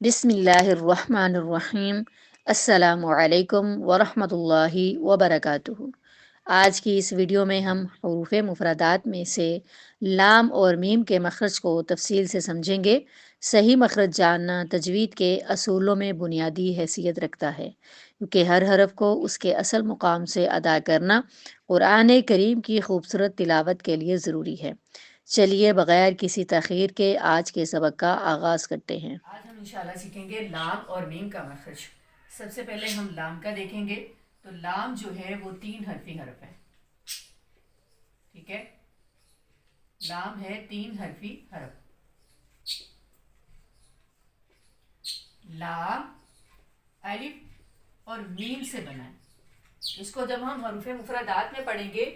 بسم اللہ الرحمن الرحیم۔ السلام علیکم ورحمۃ اللہ وبرکاتہ۔ آج کی اس ویڈیو میں ہم حروف مفردات میں سے لام اور میم کے مخرج کو تفصیل سے سمجھیں گے۔ صحیح مخرج جاننا تجوید کے اصولوں میں بنیادی حیثیت رکھتا ہے، کیونکہ ہر حرف کو اس کے اصل مقام سے ادا کرنا قرآن کریم کی خوبصورت تلاوت کے لیے ضروری ہے۔ چلیے بغیر کسی تاخیر کے آج کے سبق کا آغاز کرتے ہیں۔ آج ہم انشاءاللہ سیکھیں گے لام اور میم کا مخرج۔ سب سے پہلے ہم لام کا دیکھیں گے۔ تو لام جو ہے وہ 3 حرفی حرف ہے، ٹھیک ہے۔ لام ہے 3 حرفی حرف۔ لام الف اور میم سے بنا ہے۔ اس کو جب ہم حروف مفردات میں پڑھیں گے،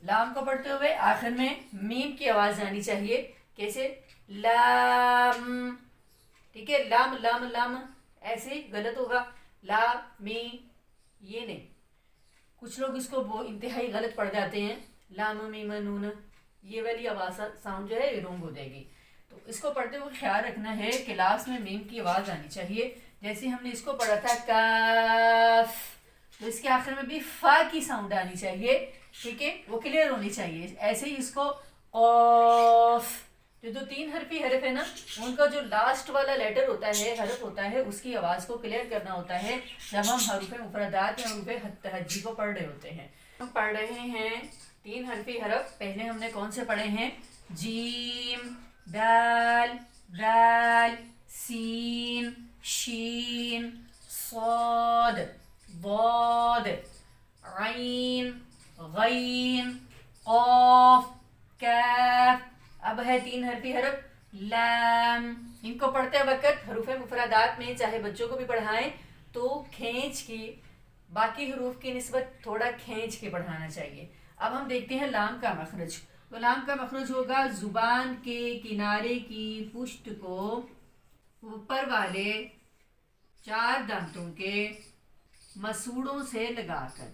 لام کو پڑھتے ہوئے آخر میں میم کی آواز آنی چاہیے۔ کیسے؟ لام، ٹھیک ہے۔ لام لام لام ایسے غلط ہوگا، لا می، یہ نہیں۔ کچھ لوگ اس کو انتہائی غلط پڑھ جاتے ہیں، لام میم نون، یہ والی آواز ساؤنڈ جو ہے یہ رونگ ہو جائے گی۔ تو اس کو پڑھتے ہوئے خیال رکھنا ہے کہ لاسٹ میں میم کی آواز آنی چاہیے۔ جیسے ہم نے اس کو پڑھا تھا کاف، تو اس کے آخر میں بھی فا کی ساؤنڈ آنی چاہیے، ٹھیک ہے، وہ کلیئر ہونی چاہیے۔ ایسے ہی اس کو قاف، جو 3 حرفی حرف ہے نا، ان کا جو لاسٹ والا لیٹر ہوتا ہے، حرف ہوتا ہے، اس کی آواز کو کلیئر کرنا ہوتا ہے جب ہم حروف مفردات یا حروف تہجی کو پڑھ رہے ہوتے ہیں۔ ہم پڑھ رہے ہیں 3 حرفی حرف۔ پہلے ہم نے کون سے پڑھے ہیں؟ جیم، دال، دال، سین، شین، صاد، ضاد، عین، غین، قاف، کاف۔ اب ہے 3 حرفی حرف لام۔ ان کو پڑھتے وقت حروف مفردات میں چاہے بچوں کو بھی پڑھائیں تو کھینچ کی، باقی حروف کی نسبت تھوڑا کھینچ کے پڑھانا چاہیے۔ اب ہم دیکھتے ہیں لام کا مخرج۔ تو لام کا مخرج ہوگا زبان کے کنارے کی پشت کو اوپر والے 4 دانتوں کے مسوڑوں سے لگا کر۔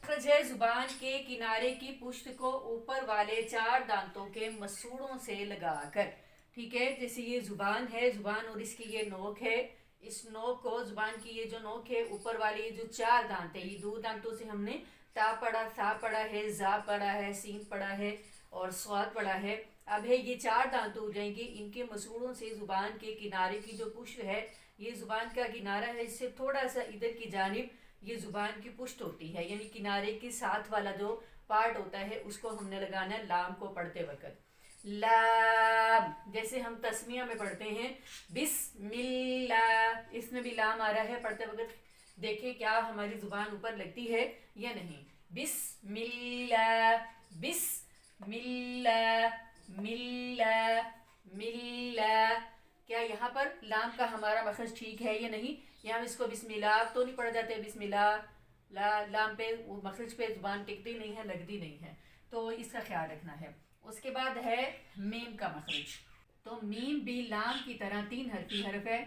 مخرج ہے زبان کے کنارے کی پشت کو اوپر والے 4 دانتوں کے مسوڑوں سے لگا کر، ٹھیک ہے۔ جیسے یہ زبان ہے، زبان اور اس کی یہ نوک ہے، اس نوک کو، زبان کی یہ جو نوک ہے، اوپر والے جو 4 دانت ہے، یہ 2 دانتوں سے ہم نے تا پڑھا، ثا پڑھا ہے، زا پڑھا ہے، سین پڑھا ہے اور صاد پڑھا ہے۔ اب ہے یہ 4 دانت ہو جائیں گے، ان کے مسوڑوں سے زبان کے کنارے کی جو پشت ہے، یہ زبان کا کنارہ ہے، اس سے تھوڑا سا ادھر کی جانب یہ زبان کی پشت ہوتی ہے، یعنی کنارے کے ساتھ والا جو پارٹ ہوتا ہے اس کو ہم نے لگانا ہے لام کو پڑھتے وقت۔ لام، جیسے ہم تسمیہ میں پڑھتے ہیں بسم اللہ، اس میں بھی لام آ رہا ہے پڑھتے وقت۔ دیکھیں کیا ہماری زبان اوپر لگتی ہے یا نہیں۔ بسم اللہ، بسم اللہ، ملا، ملا۔ کیا یہاں پر لام کا ہمارا مخرج ٹھیک ہے یا نہیں؟ یا ہم اس کو بسم اللہ تو نہیں پڑھ جاتے، بسم اللہ، لام پہ مخرج پہ زبان ٹکتی نہیں ہے، لگتی نہیں ہے، تو اس کا خیال رکھنا ہے۔ اس کے بعد ہے میم کا مخرج۔ تو میم بھی لام کی طرح 3 حرفی حرف ہے۔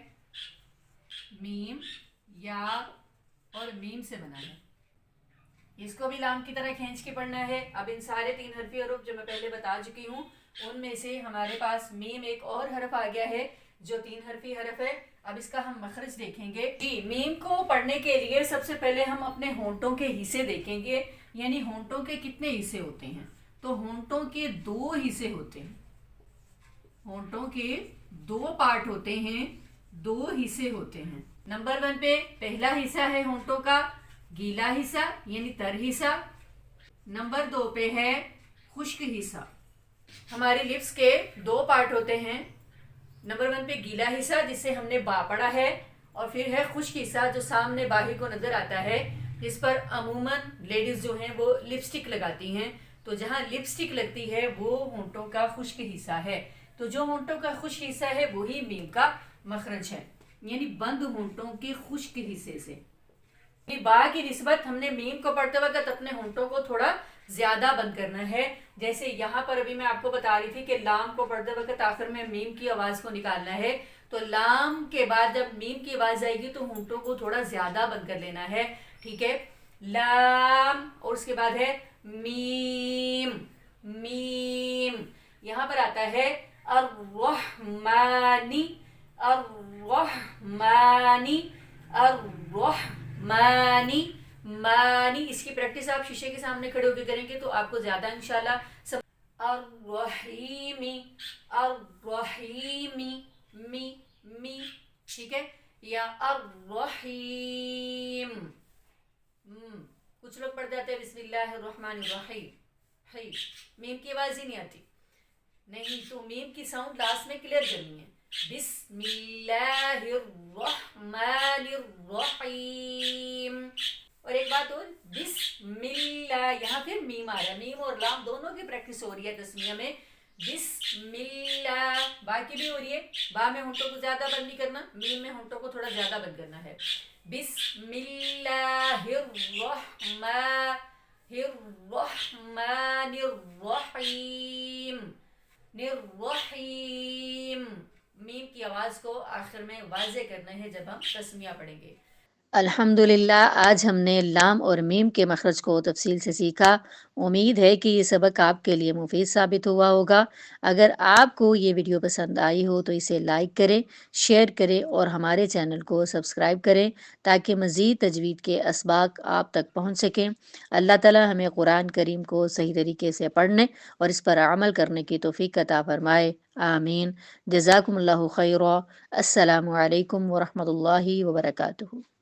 میم، یا اور میم سے بنا ہے، اس کو بھی لام کی طرح کھینچ کے پڑھنا ہے۔ اب ان سارے 3 حرفی حروف جو میں پہلے بتا چکی ہوں، ان میں سے ہمارے پاس میم ایک اور حرف آ گیا ہے جو 3 حرفی حرف ہے۔ اب اس کا ہم مخرج دیکھیں گے۔ جی، میم کو پڑھنے کے لیے سب سے پہلے ہم اپنے ہونٹوں کے حصے دیکھیں گے، یعنی ہونٹوں کے کتنے حصے ہوتے ہیں۔ تو ہونٹوں کے 2 حصے ہوتے ہیں، ہونٹوں کے 2 پارٹ ہوتے ہیں، 2 حصے ہوتے ہیں۔ نمبر 1 پہ پہلا حصہ ہے ہونٹوں کا گیلا حصہ، یعنی تر حصہ۔ نمبر 2 پہ ہے خشک حصہ۔ ہماری لپس کے 2 پارٹ ہوتے ہیں، نمبر 1 پہ گیلا حصہ جس سے ہم نے با پڑھا ہے، اور پھر ہے خشک حصہ جو سامنے باہر کو نظر آتا ہے، جس پر عموماً لیڈیز جو ہیں وہ لپسٹک لگاتی ہیں۔ تو جہاں لپسٹک لگتی ہے وہ ہونٹوں کا خشک حصہ ہے۔ تو جو ہونٹوں کا خشک حصہ ہے وہی میم کا مخرج ہے، یعنی بند ہونٹوں کے خشک حصے سے۔ با کی نسبت ہم نے میم کو پڑھتے وقت اپنے ہونٹوں کو تھوڑا زیادہ بند کرنا ہے۔ جیسے یہاں پر ابھی میں آپ کو بتا رہی تھی کہ لام کو پڑھتے وقت آخر میں میم کی آواز کو نکالنا ہے، تو لام کے بعد جب میم کی آواز آئے گی تو ہونٹوں کو تھوڑا زیادہ بند کر لینا ہے، ٹھیک ہے۔ لام، اور اس کے بعد ہے میم، میم۔ یہاں پر آتا ہے الرحمانی، الرحمانی الرحمانی مانی. اس کی پریکٹس آپ شیشے کے سامنے کھڑے ہو کے کریں گے تو آپ کو زیادہ انشاءاللہ الرحیمی الرحیمی می می ٹھیک ہے، یا الرحیم. کچھ لوگ پڑھ جاتے ہیں بسم اللہ الرحمن الرحیم، میم کی آواز ہی نہیں آتی. نہیں، تو میم کی ساؤنڈ لاسٹ میں کلیئر کرنی ہے. بسم اللہ الرحمن الرحیم. اور ایک بات اور، بسم اللہ، یہاں پھر میم آ رہا ہے. میم اور لام دونوں کی پریکٹس ہو رہی ہے تسمیہ میں. بسم اللہ، با کی بھی ہو رہی ہے. با میں ہونٹوں کو زیادہ بند نہیں کرنا، میم میں ہونٹوں کو تھوڑا زیادہ بند کرنا ہے. بسم اللہ الرحمن الرحیم الرحیم. میم کی آواز کو آخر میں واضح کرنا ہے جب ہم تسمیہ پڑھیں گے. الحمدللہ آج ہم نے لام اور میم کے مخرج کو تفصیل سے سیکھا. امید ہے کہ یہ سبق آپ کے لیے مفید ثابت ہوا ہوگا. اگر آپ کو یہ ویڈیو پسند آئی ہو تو اسے لائک کریں، شیئر کریں اور ہمارے چینل کو سبسکرائب کریں تاکہ مزید تجوید کے اسباق آپ تک پہنچ سکیں. اللہ تعالی ہمیں قرآن کریم کو صحیح طریقے سے پڑھنے اور اس پر عمل کرنے کی توفیق عطا فرمائے. آمین. جزاکم اللہ خیرا. السلام علیکم ورحمۃ اللہ وبرکاتہ.